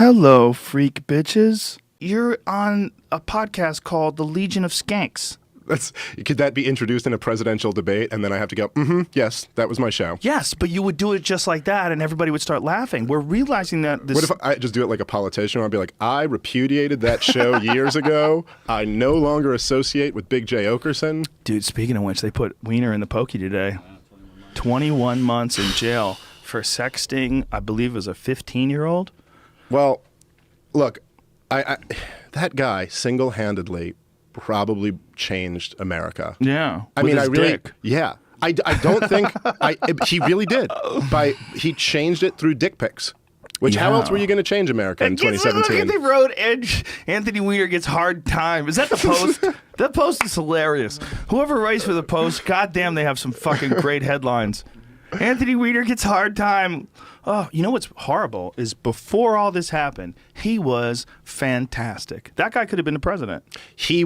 Hello, freak bitches. You're on a podcast called The Legion of Skanks. Could that be introduced in a presidential debate, and then I have to go, yes, that was my show? Yes, but you would do it just like that, and everybody would start laughing. We're realizing that this... What if I just do it like a politician? I'd be like, I repudiated that show years ago. I no longer associate with Big J. Okerson. Dude, speaking of which, they put Weiner in the pokey today. 21 months in jail for sexting, I believe it was a 15-year-old. Well, look, that guy single-handedly probably changed America. Yeah. I don't think he really did. He changed it through dick pics. Which, how else were you going to change America in 2017? They wrote Anthony Weiner gets hard time. Is that the Post? That Post is hilarious. Whoever writes for the Post, goddamn, they have some fucking great headlines. Anthony Weiner gets hard time. Oh, you know what's horrible is before all this happened, he was fantastic. That guy could have been the president. He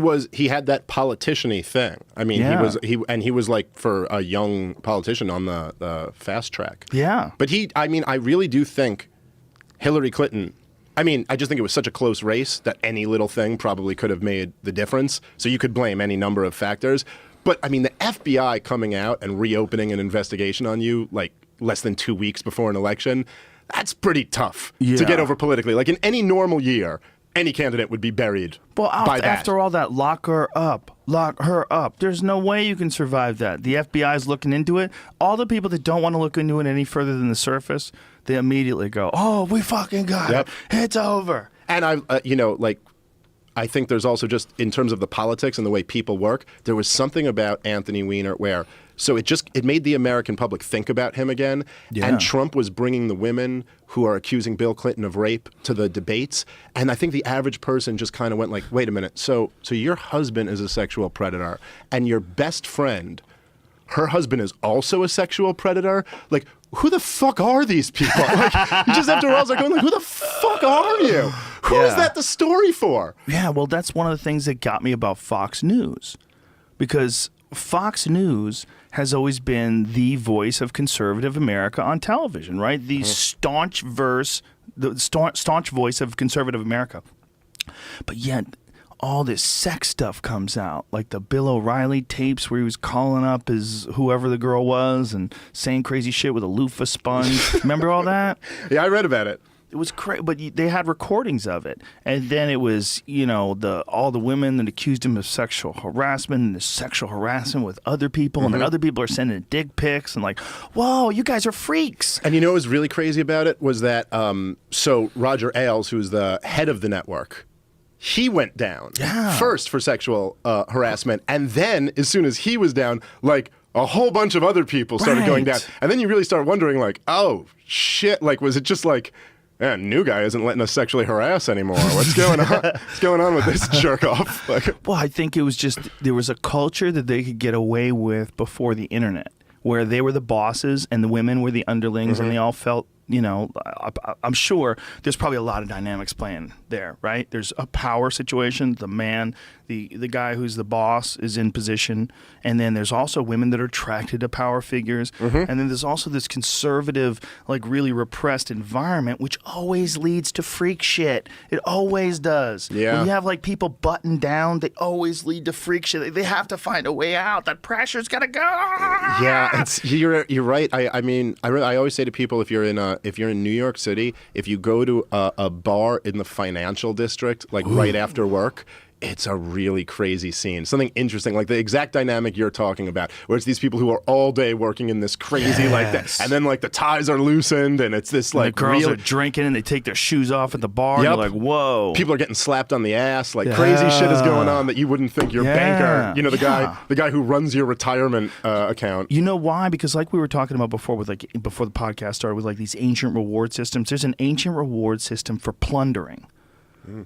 had that politician-y thing. I mean, he was like for a young politician on the fast track. Yeah. But I really do think Hillary Clinton, I just think it was such a close race that any little thing probably could have made the difference. So you could blame any number of factors. But, the FBI coming out and reopening an investigation on you, like, less than 2 weeks before an election, that's pretty tough to get over politically. Like, in any normal year, any candidate would be buried by that. After all that, lock her up. There's no way you can survive that. The FBI's looking into it. All the people that don't want to look into it any further than the surface, they immediately go, oh, we fucking got it. It's over. And I think there's also just, in terms of the politics and the way people work, there was something about Anthony Weiner where, it made the American public think about him again. Yeah. And Trump was bringing the women who are accusing Bill Clinton of rape to the debates. And I think the average person just kind of went like, wait a minute, so your husband is a sexual predator and your best friend, her husband is also a sexual predator? Like, who the fuck are these people? Like, just after a while, I was like, who the fuck are you? Who is that the story for? Yeah, well, that's one of the things that got me about Fox News. Because Fox News has always been the voice of conservative America on television, right? The staunch voice of conservative America. But yet, all this sex stuff comes out, like the Bill O'Reilly tapes where he was calling up his whoever the girl was and saying crazy shit with a loofah sponge. Remember all that? Yeah, I read about it. It was crazy, but they had recordings of it. And then it was, all the women that accused him of sexual harassment and sexual harassment with other people. And then other people are sending dick pics and like, whoa, you guys are freaks. And what was really crazy about it was that, so Roger Ailes, who's the head of the network, he went down first for sexual harassment. And then as soon as he was down, like a whole bunch of other people started going down. And then you really start wondering like, oh, shit, like was it just like, new guy isn't letting us sexually harass anymore. What's going on? What's going on with this jerk off? Well, I think it was just there was a culture that they could get away with before the internet, where they were the bosses and the women were the underlings, and they all felt, I'm sure there's probably a lot of dynamics playing there, right? There's a power situation. The man, the guy who's the boss is in position. And then there's also women that are attracted to power figures. And then there's also this conservative, like really repressed environment, which always leads to freak shit. It always does. Yeah. When you have like people buttoned down, they always lead to freak shit. They have to find a way out. That pressure's got to go. Yeah, you're right. I always say to people, if you're in New York City, if you go to a bar in the financial district, like right after work, it's a really crazy scene. Something interesting, like the exact dynamic you're talking about, where it's these people who are all day working in this crazy like that, and then like the ties are loosened, and it's this like the girls are drinking and they take their shoes off at the bar. And you're like, whoa! People are getting slapped on the ass. Like crazy shit is going on that you wouldn't think your banker, the guy who runs your retirement account. You know why? Because like we were talking about before, before the podcast started, with like these ancient reward systems. There's an ancient reward system for plundering.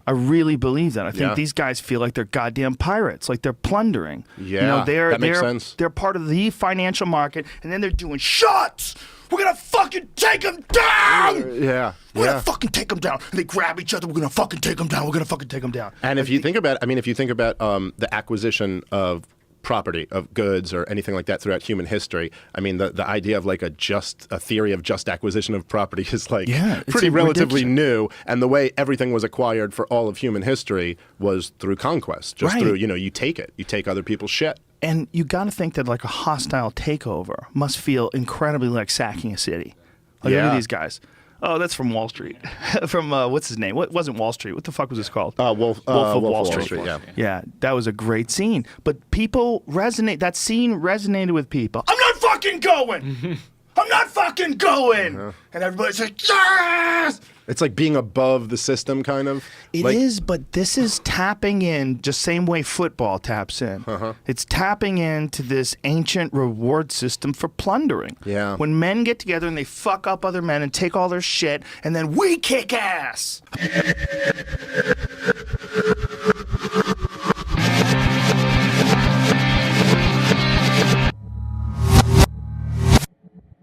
I really believe that. I think these guys feel like they're goddamn pirates, like they're plundering. Yeah, that makes sense. They're part of the financial market, and then they're doing shots. We're gonna fucking take them down. We're gonna fucking take them down. And they grab each other. We're gonna fucking take them down. We're gonna fucking take them down. And if you think about, the acquisition of property of goods or anything like that throughout human history. I mean, the idea of like a theory of just acquisition of property is like pretty relatively new. And the way everything was acquired for all of human history was through conquest, just through, you take other people's shit. And you got to think that like a hostile takeover must feel incredibly like sacking a city. Like, look at these guys. Oh, that's from Wall Street. From, what's his name? What wasn't Wall Street? What the fuck was this called? Wolf of Wall Street. Yeah, that was a great scene. But people that scene resonated with people. I'm not fucking going! I'm not fucking going! And everybody's like, yes! It's like being above the system, kind of. It is, but this is tapping in just same way football taps in. It's tapping into this ancient reward system for plundering. Yeah. When men get together and they fuck up other men and take all their shit, and then we kick ass.